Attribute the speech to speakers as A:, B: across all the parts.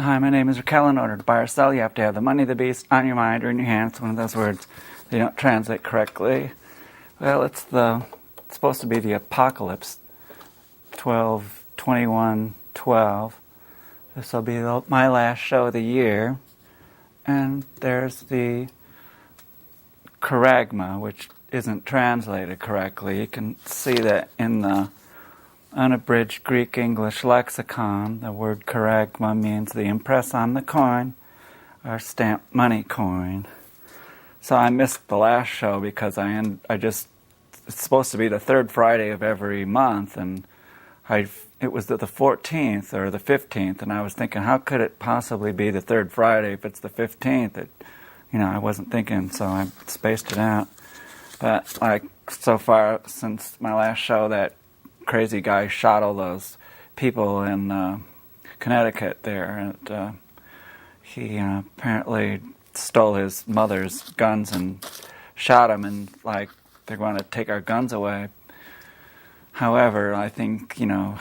A: Hi, my name is Raquel. In order to buy or sell, you have to have the money of the beast on your mind or in your hand. It's one of those words they don't translate correctly. Well, it's supposed to be the apocalypse, 12/21/12. This will be my last show of the year. And there's the charagma, which isn't translated correctly. You can see that in the unabridged Greek-English lexicon. The word charagma means the impress on the coin or stamped money coin. So I missed the last show because it's supposed to be the third Friday of every month, and it was the 14th or the 15th, and I was thinking, how could it possibly be the third Friday if it's the 15th? I wasn't thinking, so I spaced it out. But so far since my last show, that crazy guy shot all those people in Connecticut there, and he apparently stole his mother's guns and shot him, and they're going to take our guns away. However, I think, I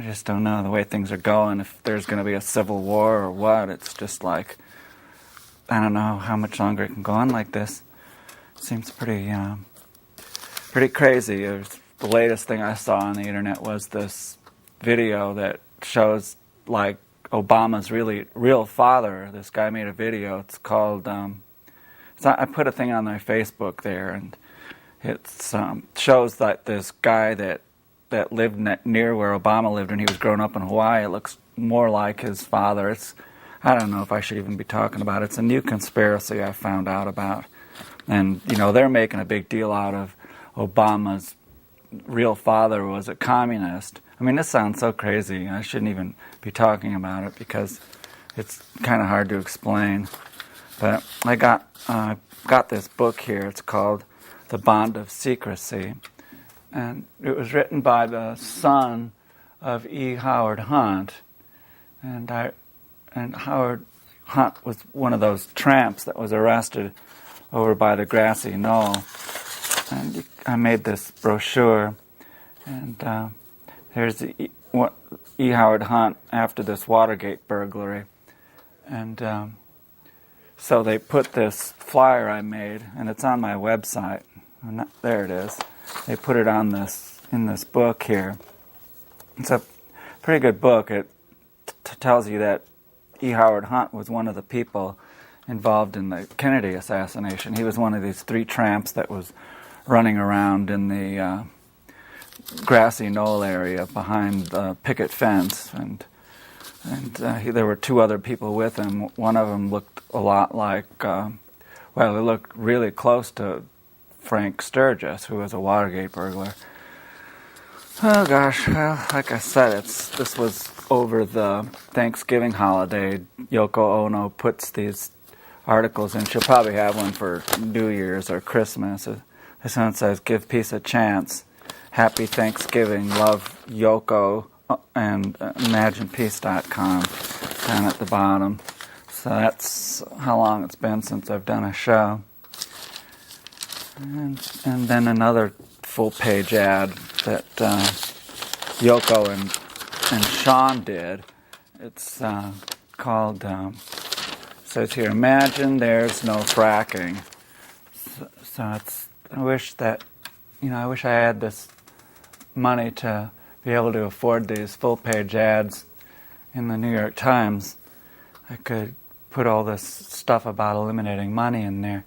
A: just don't know the way things are going, if there's going to be a civil war or what. It's just I don't know how much longer it can go on like this. It seems pretty crazy. The latest thing I saw on the internet was this video that shows Obama's real father. This guy made a video. It's called. I put a thing on my Facebook there, and it shows this guy that lived near where Obama lived when he was growing up in Hawaii. It looks more like his father. I don't know if I should even be talking about it. It's a new conspiracy I found out about, and they're making a big deal out of Obama's real father was a communist. I mean, this sounds so crazy. I shouldn't even be talking about it because it's kind of hard to explain. But I got this book here. It's called The Bond of Secrecy, and it was written by the son of E. Howard Hunt, and Howard Hunt was one of those tramps that was arrested over by the grassy knoll. And I made this brochure, and here's E. Howard Hunt after this Watergate burglary. And so they put this flyer I made, and it's on my website. There it is. They put it in this book here. It's a pretty good book. It tells you that E. Howard Hunt was one of the people involved in the Kennedy assassination. He was one of these three tramps that was running around in the grassy knoll area behind the picket fence, and there were two other people with him. One of them looked a lot like, he looked really close to Frank Sturgis, who was a Watergate burglar. Oh gosh, well, like I said, this was over the Thanksgiving holiday. Yoko Ono puts these articles in. She'll probably have one for New Year's or Christmas. This one says, "Give peace a chance. Happy Thanksgiving. Love, Yoko," and ImaginePeace.com down at the bottom. So that's how long it's been since I've done a show. And then another full-page ad that Yoko and Sean did. It's called, says here, "Imagine there's no fracking." So I wish I had this money to be able to afford these full-page ads in the New York Times. I could put all this stuff about eliminating money in there.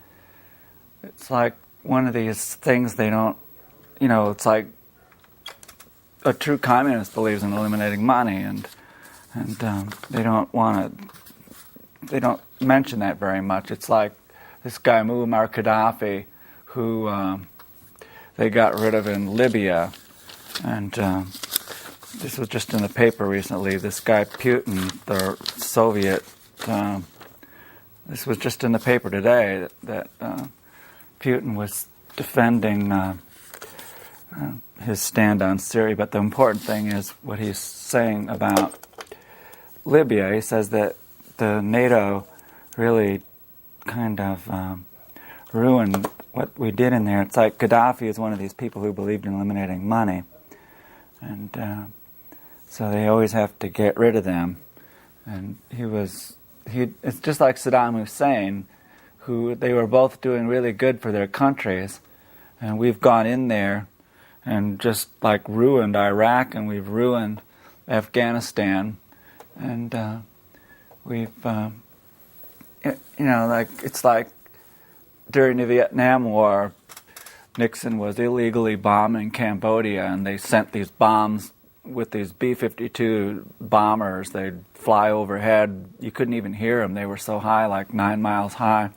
A: It's like one of these things they don't, it's like a true communist believes in eliminating money, and they don't mention that very much. It's like this guy Muammar Gaddafi, who they got rid of in Libya, and this was just in the paper recently. This guy Putin, the Soviet, this was just in the paper today that Putin was defending his stand on Syria, but the important thing is what he's saying about Libya. He says that the NATO really kind of ruined what we did in there. It's like Gaddafi is one of these people who believed in eliminating money, and so they always have to get rid of them. And it's just like Saddam Hussein, who they were both doing really good for their countries, and we've gone in there and just like ruined Iraq, and we've ruined Afghanistan, and we've it's like during the Vietnam War, Nixon was illegally bombing Cambodia, and they sent these bombs with these B-52 bombers. They'd fly overhead. You couldn't even hear them. They were so high, like 9 miles high.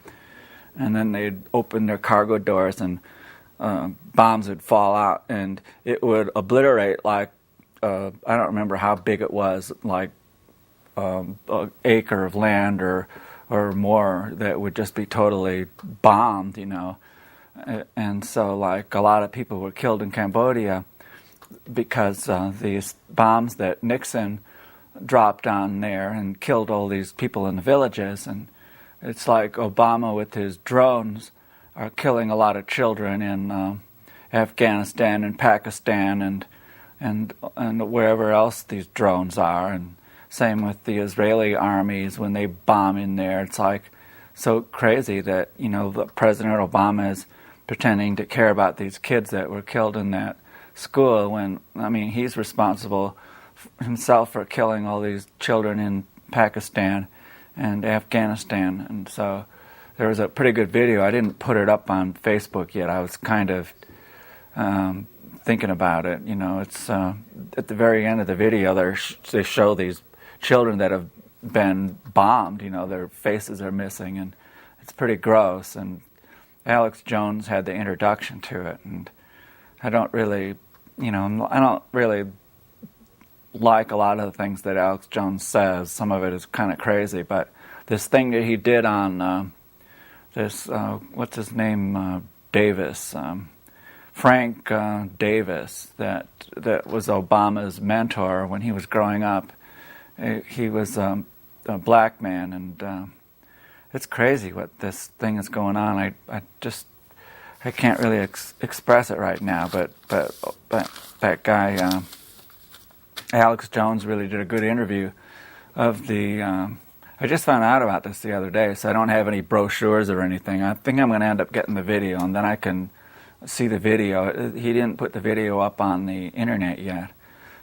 A: And then they'd open their cargo doors, and bombs would fall out, and it would obliterate, like, I don't remember how big it was, like an acre of land or more that would just be totally bombed, And so, like, a lot of people were killed in Cambodia because these bombs that Nixon dropped on there and killed all these people in the villages. And it's like Obama with his drones are killing a lot of children in Afghanistan and Pakistan and wherever else these drones are. And same with the Israeli armies when they bomb in there. It's like so crazy that, President Obama is pretending to care about these kids that were killed in that school when, he's responsible himself for killing all these children in Pakistan and Afghanistan. And so there was a pretty good video. I didn't put it up on Facebook yet. I was kind of thinking about it. It's at the very end of the video, they show these children that have been bombed. Their faces are missing, and it's pretty gross. And Alex Jones had the introduction to it, and I don't really like a lot of the things that Alex Jones says. Some of it is kind of crazy, but this thing that he did on what's his name, Davis, Frank Davis, that was Obama's mentor when he was growing up. He was a black man, and it's crazy what this thing is going on. I can't really express it right now, but that guy, Alex Jones, really did a good interview of the. I just found out about this the other day, so I don't have any brochures or anything. I think I'm going to end up getting the video, and then I can see the video. He didn't put the video up on the internet yet,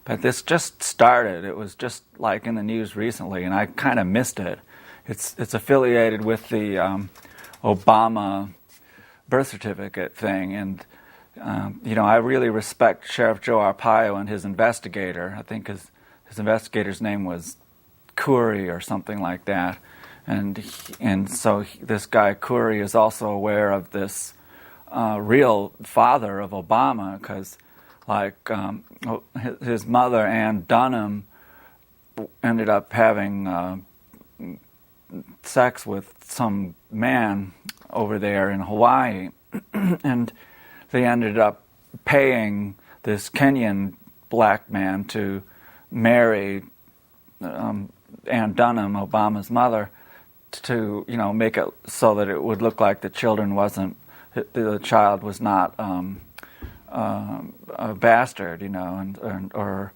A: but this just started. It was just like in the news recently, and I kind of missed it. It's affiliated with the Obama birth certificate thing, and I really respect Sheriff Joe Arpaio and his investigator. I think his investigator's name was Curry or something like that, and so this guy Curry is also aware of this real father of Obama, because his mother, Ann Dunham, ended up having sex with some man over there in Hawaii, and they ended up paying this Kenyan black man to marry Ann Dunham, Obama's mother, to make it so that it would look like the child was not a bastard, or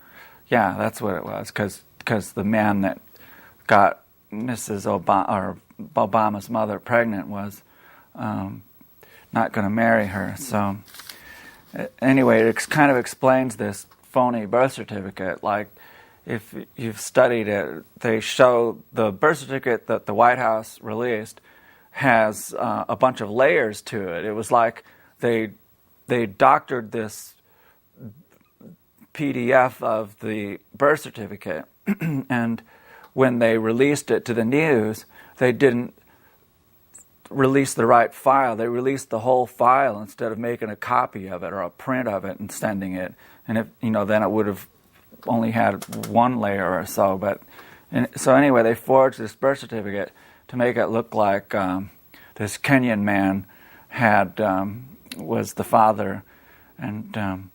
A: that's what it was, because the man that got Mrs. Obama's mother pregnant was not going to marry her. So anyway, it kind of explains this phony birth certificate. Like, if you've studied it, they show the birth certificate that the White House released has a bunch of layers to it. It was like they doctored this PDF of the birth certificate, and when they released it to the news, they didn't release the right file. They released the whole file instead of making a copy of it or a print of it and sending it. And then it would have only had one layer or so. So anyway, they forged this birth certificate to make it look like this Kenyan man was the father, and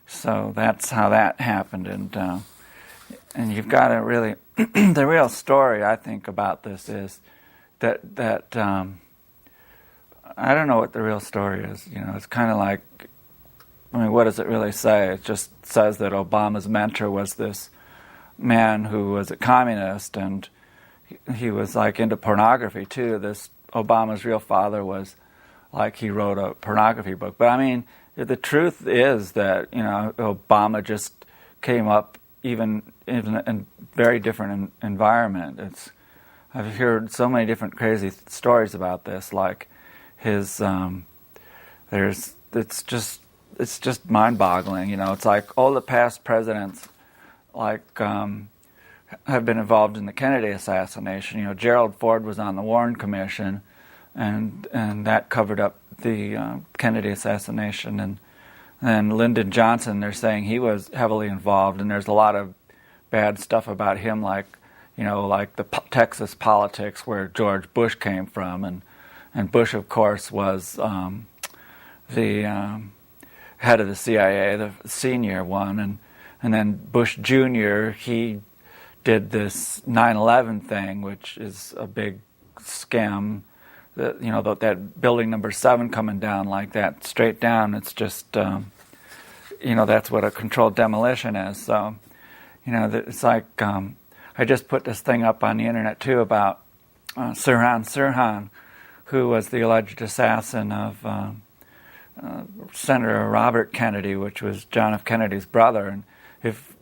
A: so that's how that happened. And you've got to really, the real story, I think, about this is that I don't know what the real story is. It's kind of like, what does it really say? It just says that Obama's mentor was this man who was a communist, and he was like into pornography too. This Obama's real father was like, he wrote a pornography book. But I mean, the truth is that, you know, Obama just came up even in a very different environment. I've heard so many different crazy stories about this, like his it's just mind-boggling. You know, it's like all the past presidents, like have been involved in the Kennedy assassination. You know, Gerald Ford was on the Warren Commission, and that covered up the Kennedy assassination. And Lyndon Johnson, they're saying he was heavily involved, and there's a lot of bad stuff about him, like, you know, like the Texas politics where George Bush came from, and Bush, of course, was the head of the CIA, the senior one, and then Bush Jr., he did this 9/11 thing, which is a big scam. That, you know, that building number 7 coming down like that, straight down, it's just, you know, that's what a controlled demolition is. So, you know, it's like, I just put this thing up on the internet too about Sirhan Sirhan, who was the alleged assassin of Senator Robert Kennedy, which was John F. Kennedy's brother. And if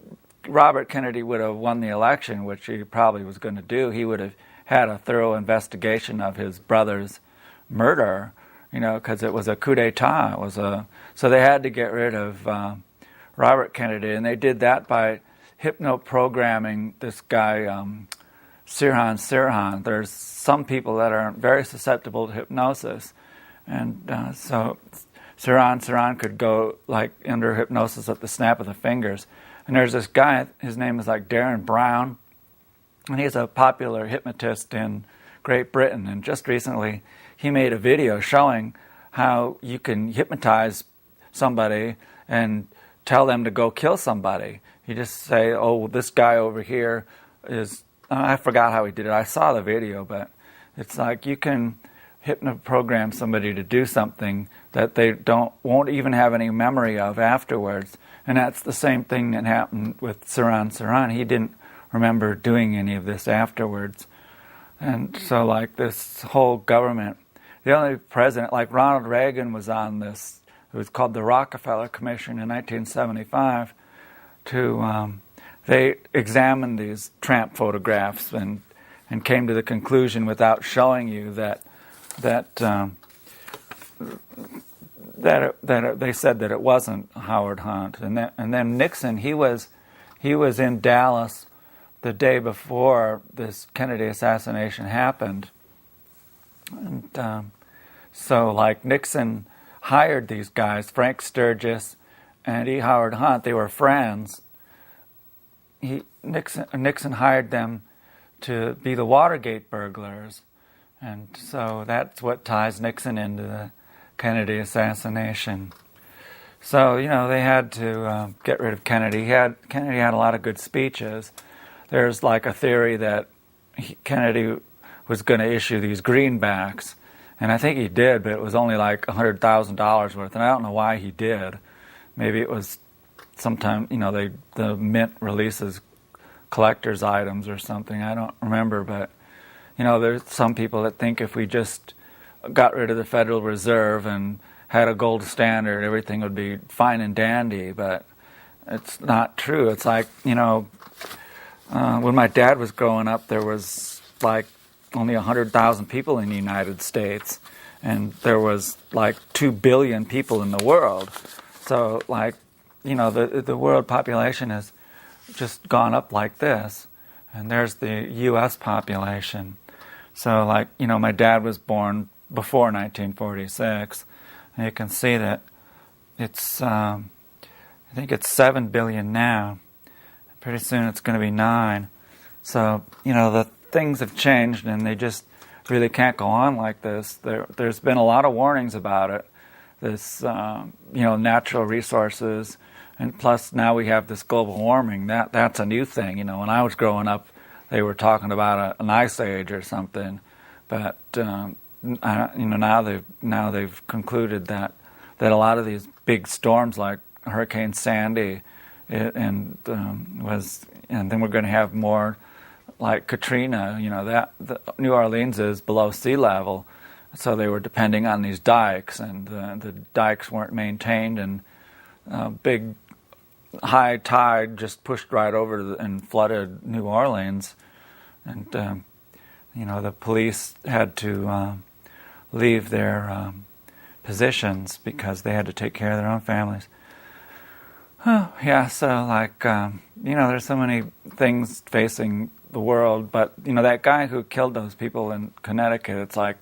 A: Robert Kennedy would have won the election, which he probably was going to do, he would have had a thorough investigation of his brother's murder, you know, because it was a coup d'etat. It was so they had to get rid of Robert Kennedy, and they did that by hypno-programming this guy, Sirhan Sirhan. There's some people that are very susceptible to hypnosis, and so Sirhan Sirhan could go like under hypnosis at the snap of the fingers. And there's this guy, his name is like Darren Brown, and he's a popular hypnotist in Great Britain. And just recently, he made a video showing how you can hypnotize somebody and tell them to go kill somebody. You just say, oh, this guy over here is, I forgot how he did it. I saw the video, but it's like you can hypno-program somebody to do something that they won't even have any memory of afterwards. And that's the same thing that happened with Sirhan Sirhan. He didn't remember doing any of this afterwards. And so like this whole government, the only president, like Ronald Reagan was on this, it was called the Rockefeller Commission in 1975, they examined these tramp photographs and came to the conclusion without showing you that they said that it wasn't Howard Hunt. And then Nixon, he was in Dallas the day before this Kennedy assassination happened. And so like Nixon hired these guys, Frank Sturgis and E. Howard Hunt. They were friends. Nixon hired them to be the Watergate burglars. And so that's what ties Nixon into the Kennedy assassination. So, you know, they had to get rid of Kennedy. Kennedy had a lot of good speeches. There's like a theory that Kennedy was going to issue these greenbacks, and I think he did, but it was only like $100,000 worth, and I don't know why he did. Maybe it was sometime, you know, the mint releases collector's items or something. I don't remember, but, you know, there's some people that think if we just got rid of the Federal Reserve and had a gold standard, everything would be fine and dandy, but it's not true. It's like, you know, when my dad was growing up, there was like only 100,000 people in the United States, and there was like 2 billion people in the world. So, like, you know, the world population has just gone up like this, and there's the U.S. population. So, like, you know, my dad was born before 1946, and you can see that it's, I think it's 7 billion now. Pretty soon it's going to be 9. So, you know, the things have changed, and they just really can't go on like this. There's been a lot of warnings about it. This, you know, natural resources, and plus now we have this global warming. That's a new thing. You know, when I was growing up, they were talking about an ice age or something, but you know, now they've concluded that a lot of these big storms like Hurricane Sandy and then we're going to have more like Katrina. That the New Orleans is below sea level, so they were depending on these dikes, and the dikes weren't maintained, and big high tide just pushed right over and flooded New Orleans, and the police had to leave their positions because they had to take care of their own families. Yeah, so there's so many things facing the world, but that guy who killed those people in Connecticut, it's like,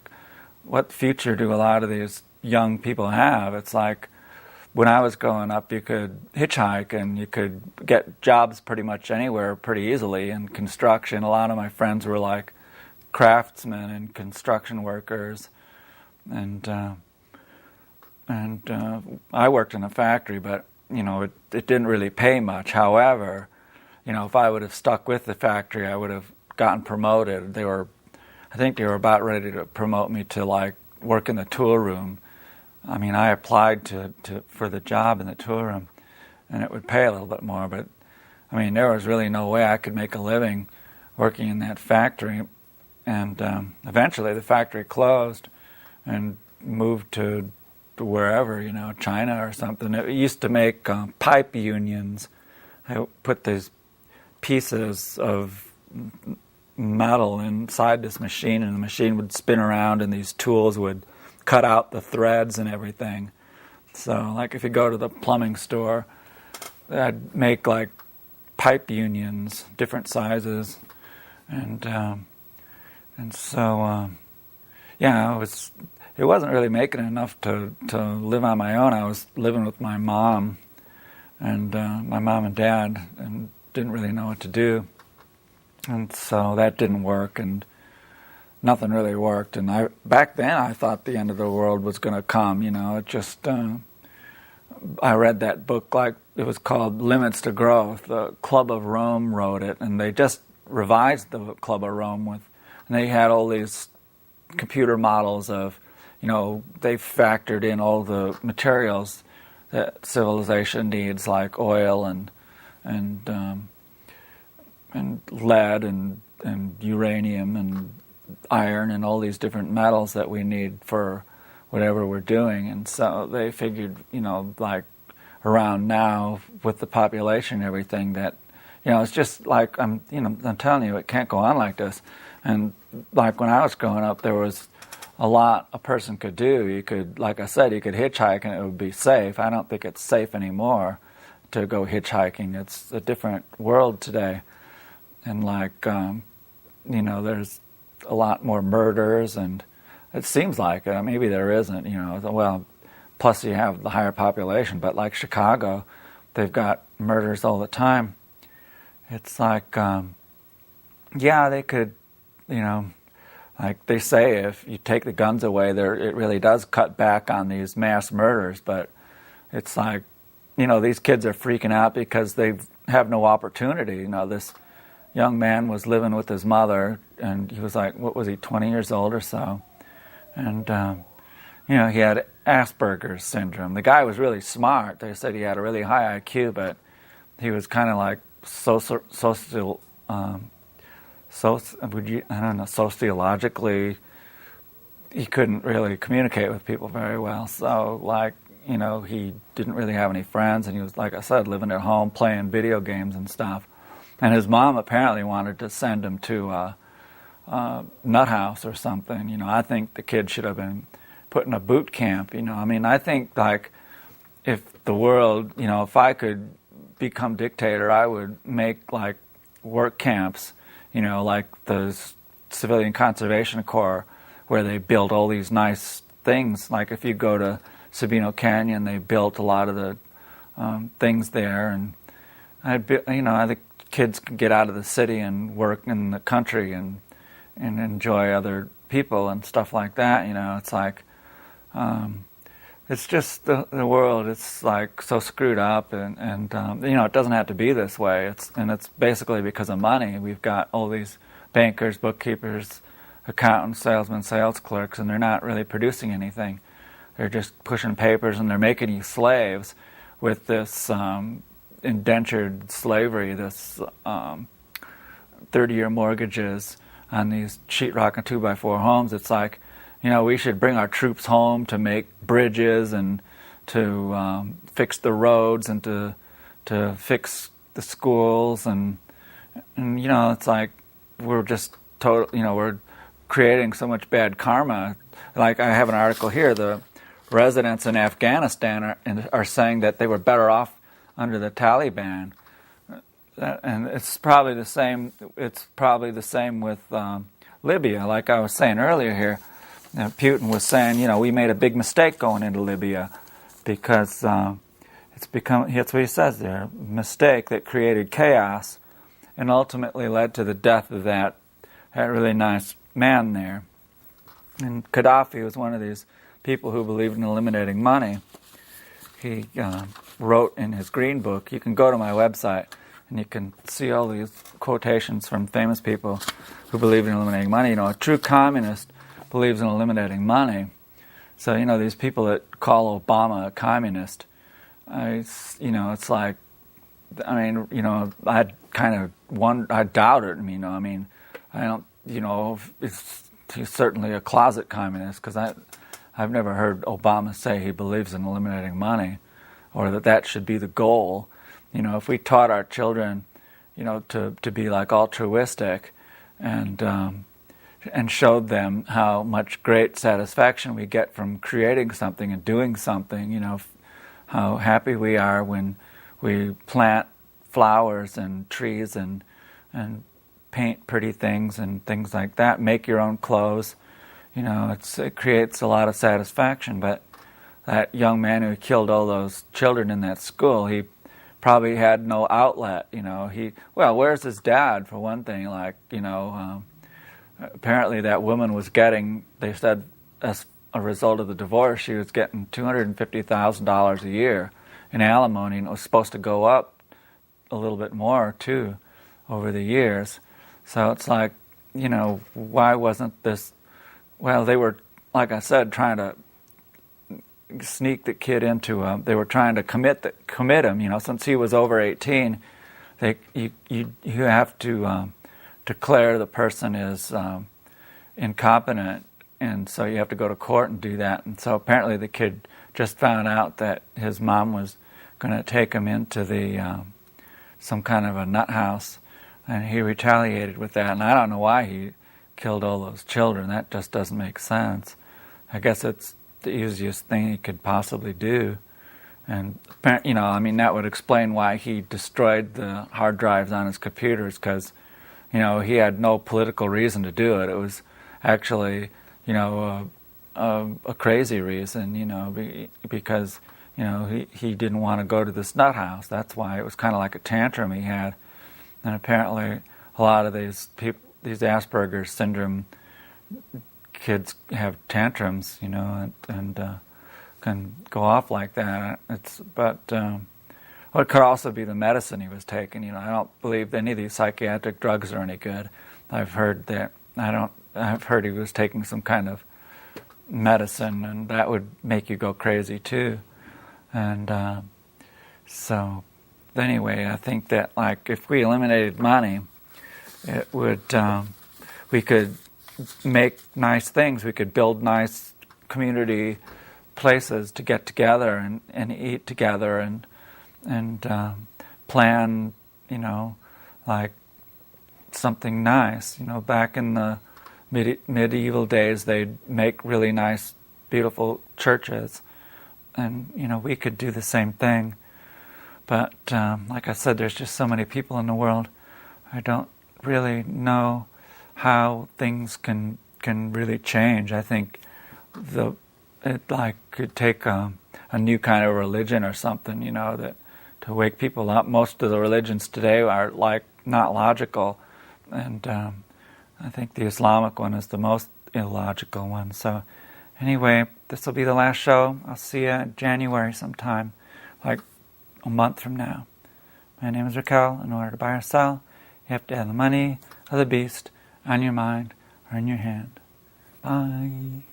A: what future do a lot of these young people have? It's like, when I was growing up, you could hitchhike and you could get jobs pretty much anywhere pretty easily in construction. A lot of my friends were like craftsmen and construction workers, and I worked in a factory, but it didn't really pay much. However, if I would have stuck with the factory, I would have gotten promoted. I think they were about ready to promote me to like work in the tool room. I mean, I applied for the job in the tool room, and it would pay a little bit more, but I mean, there was really no way I could make a living working in that factory. And eventually the factory closed and moved to wherever, China or something. It used to make pipe unions. I put these pieces of metal inside this machine, and the machine would spin around, and these tools would cut out the threads and everything. So, like, if you go to the plumbing store, I'd make like pipe unions, different sizes, and so it wasn't really making enough to live on my own. I was living with my mom and my mom and dad, and didn't really know what to do, and so that didn't work, and nothing really worked. And back then I thought the end of the world was going to come. It just I read that book, like it was called Limits to Growth. The Club of Rome wrote it, and they just revised the Club of Rome and they had all these computer models of, they factored in all the materials that civilization needs, like oil and lead and uranium and iron and all these different metals that we need for whatever we're doing. And so they figured, like around now with the population and everything, that, it's just like, I'm telling you, it can't go on like this. And like when I was growing up, there was a lot a person could do. You could, like I said, you could hitchhike and it would be safe. I don't think it's safe anymore to go hitchhiking. It's a different world today. And like, there's a lot more murders, and it seems like it. Maybe there isn't, well, plus you have the higher population, but like Chicago, they've got murders all the time. It's like, they could, like they say, if you take the guns away, it really does cut back on these mass murders, but it's like, these kids are freaking out because they have no opportunity. This young man was living with his mother, and he was like, 20 years old or so? And, he had Asperger's syndrome. The guy was really smart. They said he had a really high IQ, but he was kind of like sociologically, he couldn't really communicate with people very well. So, like, he didn't really have any friends, and he was, like I said, living at home playing video games and stuff. And his mom apparently wanted to send him to a nut house or something. I think the kid should have been put in a boot camp. I think, like, if the world, if I could become dictator, I would make like work camps, like the Civilian Conservation Corps, where they build all these nice things. Like if you go to Sabino Canyon, they built a lot of the things there, and I think kids can get out of the city and work in the country and enjoy other people and stuff like that. It's like, it's just the world. It's like so screwed up, and it doesn't have to be this way. It's basically because of money. We've got all these bankers, bookkeepers, accountants, salesmen, sales clerks, and they're not really producing anything. They're just pushing papers, and they're making you slaves with this indentured slavery, this 30-year mortgages on these sheetrock and 2x4 homes. It's like, we should bring our troops home to make bridges and to fix the roads and to fix the schools and it's like we're just we're creating so much bad karma. Like I have an article here, the residents in Afghanistan are saying that they were better off under the Taliban, and it's probably the same. It's probably the same with Libya. Like I was saying earlier here, Putin was saying, we made a big mistake going into Libya because it's become. That's what he says there: a mistake that created chaos and ultimately led to the death of that really nice man there. And Gaddafi was one of these people who believed in eliminating money. He wrote in his Green Book, you can go to my website and you can see all these quotations from famous people who believe in eliminating money. A true communist believes in eliminating money. So, these people that call Obama a communist, it's like, I doubt it. I don't, he's certainly a closet communist because I've never heard Obama say he believes in eliminating money or that should be the goal. If we taught our children, to be like altruistic and showed them how much great satisfaction we get from creating something and doing something, how happy we are when we plant flowers and trees and paint pretty things and things like that, make your own clothes. It creates a lot of satisfaction. But that young man who killed all those children in that school, he probably had no outlet. Where's his dad, for one thing? Apparently that woman was getting, they said, as a result of the divorce, she was getting $250,000 a year in alimony, and it was supposed to go up a little bit more, too, over the years. So it's like, why wasn't this... Well, they were, like I said, trying to sneak the kid into they were trying to commit him, since he was over 18. You have to declare the person is incompetent, and so you have to go to court and do that. And so apparently the kid just found out that his mom was going to take him into the some kind of a nut house, and he retaliated with that. And I don't know why he killed all those children. That just doesn't make sense. I guess it's the easiest thing he could possibly do. And, that would explain why he destroyed the hard drives on his computers, because, he had no political reason to do it. It was actually, a crazy reason, because, he didn't want to go to this nut house. That's why. It was kind of like a tantrum he had. And apparently a lot of these people, these Asperger's syndrome kids have tantrums, and can go off like that. It could also be the medicine he was taking. I don't believe any of these psychiatric drugs are any good. I've heard he was taking some kind of medicine, and that would make you go crazy too. And so anyway, I think that if we eliminated money, it would, we could make nice things. We could build nice community places to get together and eat together and plan, something nice. Back in the medieval days, they'd make really nice, beautiful churches, and we could do the same thing. But like I said, there's just so many people in the world. I don't really know how things can really change. I think it could take a new kind of religion or something, that to wake people up. Most of the religions today are not logical, and I think the Islamic one is the most illogical one. So anyway, this will be the last show. I'll see you in January sometime, a month from now. My name is Raquel. In order to buy or sell, you have to have the money of the beast on your mind or in your hand. Bye.